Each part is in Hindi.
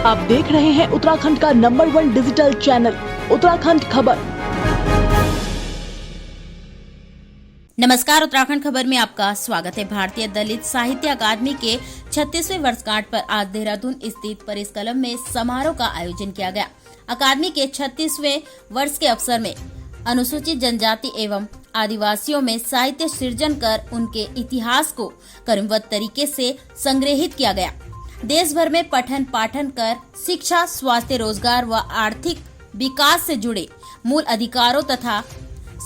आप देख रहे हैं उत्तराखंड का नंबर 1 डिजिटल चैनल उत्तराखंड खबर। नमस्कार, उत्तराखंड खबर में आपका स्वागत है। भारतीय दलित साहित्य अकादमी के 36वें वर्षगांठ पर आज देहरादून स्थित प्रेस क्लब में समारोह का आयोजन किया गया। अकादमी के 36वें वर्ष के अवसर में अनुसूचित जनजाति एवं आदिवासियों में साहित्य सृजन कर उनके इतिहास को क्रमबद्ध तरीके से संग्रहित किया गया। देश भर में पठन पाठन कर शिक्षा, स्वास्थ्य, रोजगार व आर्थिक विकास से जुड़े मूल अधिकारों तथा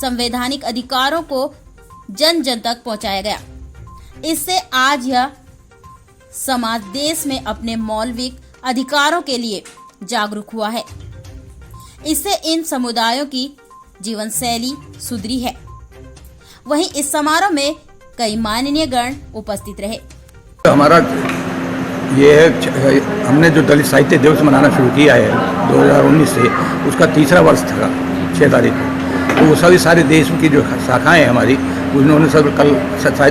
संवैधानिक अधिकारों को जन जन तक पहुंचाया गया। इससे आज यह समाज देश में अपने मौलिक अधिकारों के लिए जागरूक हुआ है। इससे इन समुदायों की जीवन शैली सुधरी है। वहीं इस समारोह में कई माननीय गण उपस्थित रहे। हमारा ये है, हमने जो दलित साहित्य दिवस मनाना शुरू किया है 2019 से, उसका 3रा वर्ष था 6 तारीख को। तो वो सभी सारे देश की जो शाखाएं हैं हमारी, उन्होंने सब कल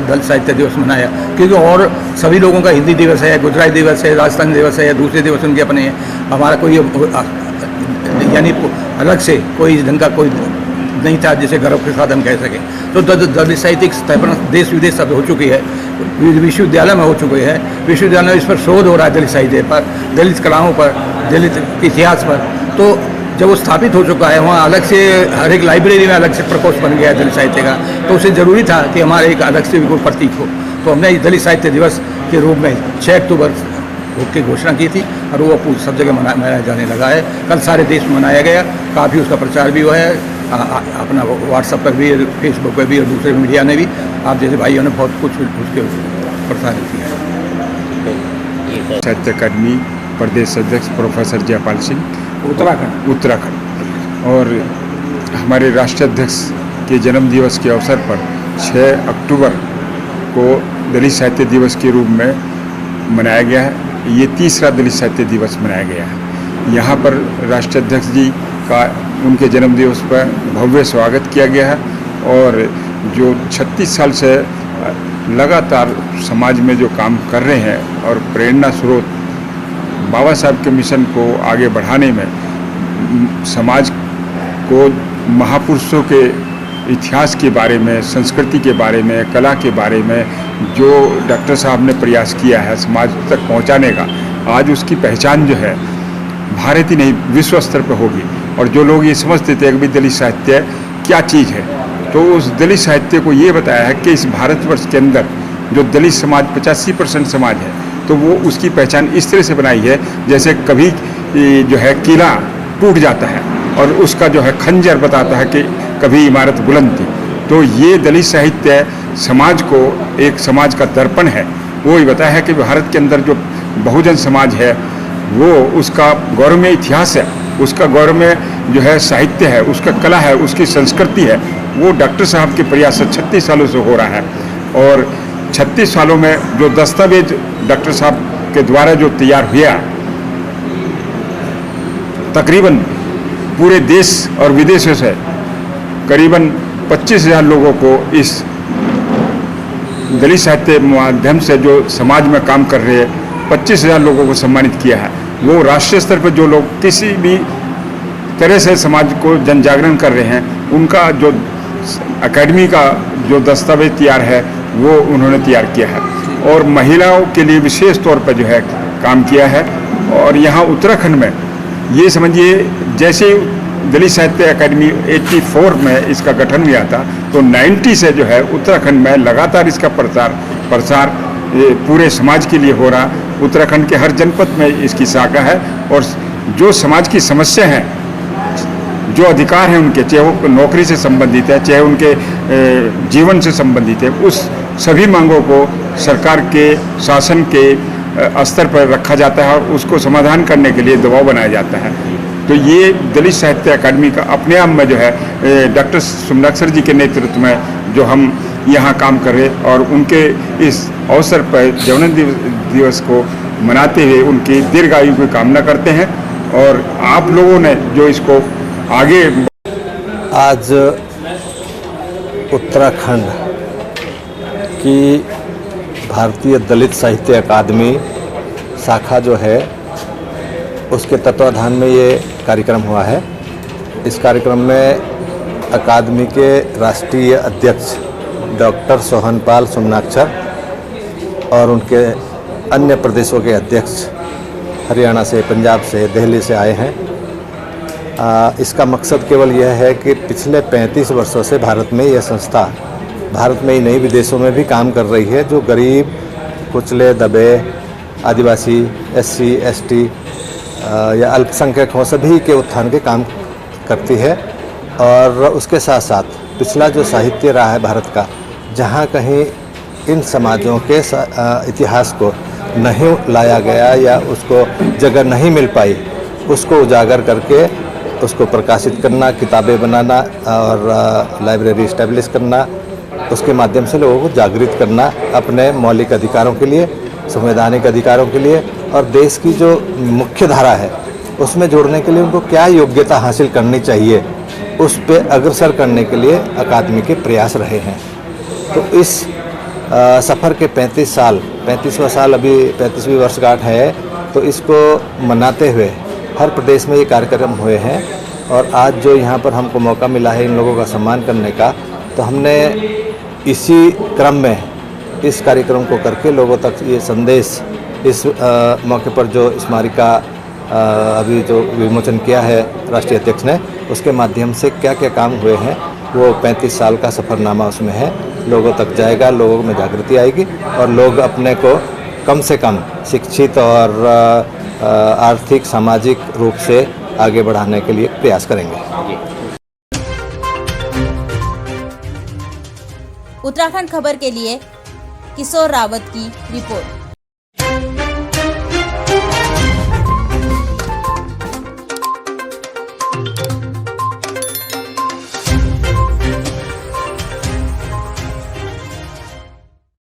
दलित साहित्य दिवस मनाया। क्योंकि और सभी लोगों का हिंदी दिवस है, गुजराती दिवस है, राजस्थान दिवस है, या दूसरे दिवस उनके अपने हैं। हमारा कोई यानी अलग से कोई ढंग का कोई नहीं था जिसे गर्व के साथ हम कह सकें। तो दलित साहित्यिक स्थापना देश विदेश सब हो चुकी है, विश्वविद्यालय में हो चुकी है। विश्वविद्यालय में इस पर शोध हो रहा है, दलित साहित्य पर, दलित कलाओं पर, दलित इतिहास पर। तो जब वो स्थापित हो चुका है, वहाँ अलग से हर एक लाइब्रेरी में अलग से प्रकोष्ठ बन गया है दलित साहित्य का। तो उसे ज़रूरी था कि हमारे एक अलग से भी कोई प्रतीक हो। तो हमने इस दलित साहित्य दिवस के रूप में 6 अक्टूबर की घोषणा की थी और वो सब जगह मनाया जाने लगा है। कल सारे देश में मनाया गया, काफ़ी उसका प्रचार भी हुआ है, अपना व्हाट्सएप पर भी, फेसबुक पर भी और दूसरे मीडिया ने भी। आप जैसे भाइयों ने बहुत कुछ उसके प्रसारित किया है। साहित्य अकादमी प्रदेश अध्यक्ष प्रोफेसर जयपाल सिंह, उत्तराखंड और हमारे राष्ट्रीय अध्यक्ष के जन्म दिवस के अवसर पर 6 अक्टूबर को दलित साहित्य दिवस के रूप में मनाया गया है। ये 3रा दलित साहित्य दिवस मनाया गया है। यहाँ पर राष्ट्रीय अध्यक्ष जी का उनके जन्म दिवस पर भव्य स्वागत किया गया है। और जो 36 साल से लगातार समाज में जो काम कर रहे हैं और प्रेरणा स्रोत बाबा साहब के मिशन को आगे बढ़ाने में, समाज को महापुरुषों के इतिहास के बारे में, संस्कृति के बारे में, कला के बारे में जो डॉक्टर साहब ने प्रयास किया है समाज तक पहुंचाने का, आज उसकी पहचान जो है भारत ही नहीं विश्व स्तर पर होगी। और जो लोग ये समझते थे कि दलित साहित्य क्या चीज़ है, तो उस दलित साहित्य को ये बताया है कि इस भारतवर्ष के अंदर जो दलित समाज 85% समाज है, तो वो उसकी पहचान इस तरह से बनाई है जैसे कभी जो है किला टूट जाता है और उसका जो है खंजर बताता है कि कभी इमारत बुलंद थी। तो ये दलित साहित्य समाज को, एक समाज का दर्पण है। वो ये बताया है कि भारत के अंदर जो बहुजन समाज है, वो उसका गौरवमय इतिहास है, उसका गौरवमय जो है साहित्य है, उसका कला है, उसकी संस्कृति है। वो डॉक्टर साहब के प्रयास से 36 सालों से हो रहा है। और 36 सालों में जो दस्तावेज डॉक्टर साहब के द्वारा जो तैयार हुआ, तकरीबन पूरे देश और विदेशों से करीबन 25,000 लोगों को इस दलित साहित्य माध्यम से जो समाज में काम कर रहे हैं 25,000 लोगों को सम्मानित किया है। वो राष्ट्रीय स्तर पर जो लोग किसी भी तरह से समाज को जन जागरण कर रहे हैं, उनका जो अकेडमी का जो दस्तावेज तैयार है वो उन्होंने तैयार किया है। और महिलाओं के लिए विशेष तौर पर जो है काम किया है। और यहाँ उत्तराखंड में ये समझिए, जैसे दलित साहित्य अकादमी 84 में इसका गठन हुआ था, तो 90 से जो है उत्तराखंड में लगातार इसका प्रसार पूरे समाज के लिए हो रहा। उत्तराखंड के हर जनपद में इसकी शाखा है। और जो समाज की समस्या है, जो अधिकार हैं उनके, चाहे वो नौकरी से संबंधित है, चाहे उनके जीवन से संबंधित है, उस सभी मांगों को सरकार के शासन के स्तर पर रखा जाता है और उसको समाधान करने के लिए दबाव बनाया जाता है। तो ये दलित साहित्य अकादमी का अपने आप में जो है डॉक्टर सुमनाक्षर जी के नेतृत्व में जो हम यहाँ काम कर रहे, और उनके इस अवसर पर जन्म दिवस को मनाते हुए उनकी दीर्घायु की कामना करते हैं। और आप लोगों ने जो इसको आगे, आज उत्तराखंड की भारतीय दलित साहित्य अकादमी शाखा जो है उसके तत्वाधान में ये कार्यक्रम हुआ है। इस कार्यक्रम में अकादमी के राष्ट्रीय अध्यक्ष डॉक्टर सोहनपाल सुमनाक्षर और उनके अन्य प्रदेशों के अध्यक्ष हरियाणा से, पंजाब से, दिल्ली से आए हैं। इसका मकसद केवल यह है कि पिछले 35 वर्षों से भारत में यह संस्था भारत में ही नहीं विदेशों में भी काम कर रही है, जो गरीब, कुचले, दबे, आदिवासी, SC, ST या अल्पसंख्यक हों, सभी के उत्थान के काम करती है। और उसके साथ साथ पिछला जो साहित्य रहा है भारत का, जहाँ कहीं इन समाजों के इतिहास को नहीं लाया गया या उसको जगह नहीं मिल पाई, उसको उजागर करके उसको प्रकाशित करना, किताबें बनाना और लाइब्रेरी इस्टेब्लिश करना, उसके माध्यम से लोगों को जागृत करना अपने मौलिक अधिकारों के लिए, संवैधानिक अधिकारों के लिए, और देश की जो मुख्य धारा है उसमें जोड़ने के लिए उनको क्या योग्यता हासिल करनी चाहिए, उस पे अग्रसर करने के लिए अकादमी के प्रयास रहे हैं। तो इस सफ़र के 35वां साल अभी 35वीं वर्षगांठ है, तो इसको मनाते हुए हर प्रदेश में ये कार्यक्रम हुए हैं। और आज जो यहाँ पर हमको मौका मिला है इन लोगों का सम्मान करने का, तो हमने इसी क्रम में इस कार्यक्रम को करके लोगों तक ये संदेश, इस मौके पर जो स्मारिका अभी जो विमोचन किया है राष्ट्रीय अध्यक्ष ने, उसके माध्यम से क्या क्या काम हुए हैं वो 35 साल का सफ़रनामा उसमें है, लोगों तक जाएगा, लोगों में जागृति आएगी और लोग अपने को कम से कम शिक्षित और आर्थिक, सामाजिक रूप से आगे बढ़ाने के लिए प्रयास करेंगे। उत्तराखंड खबर के लिए किशोर रावत की रिपोर्ट।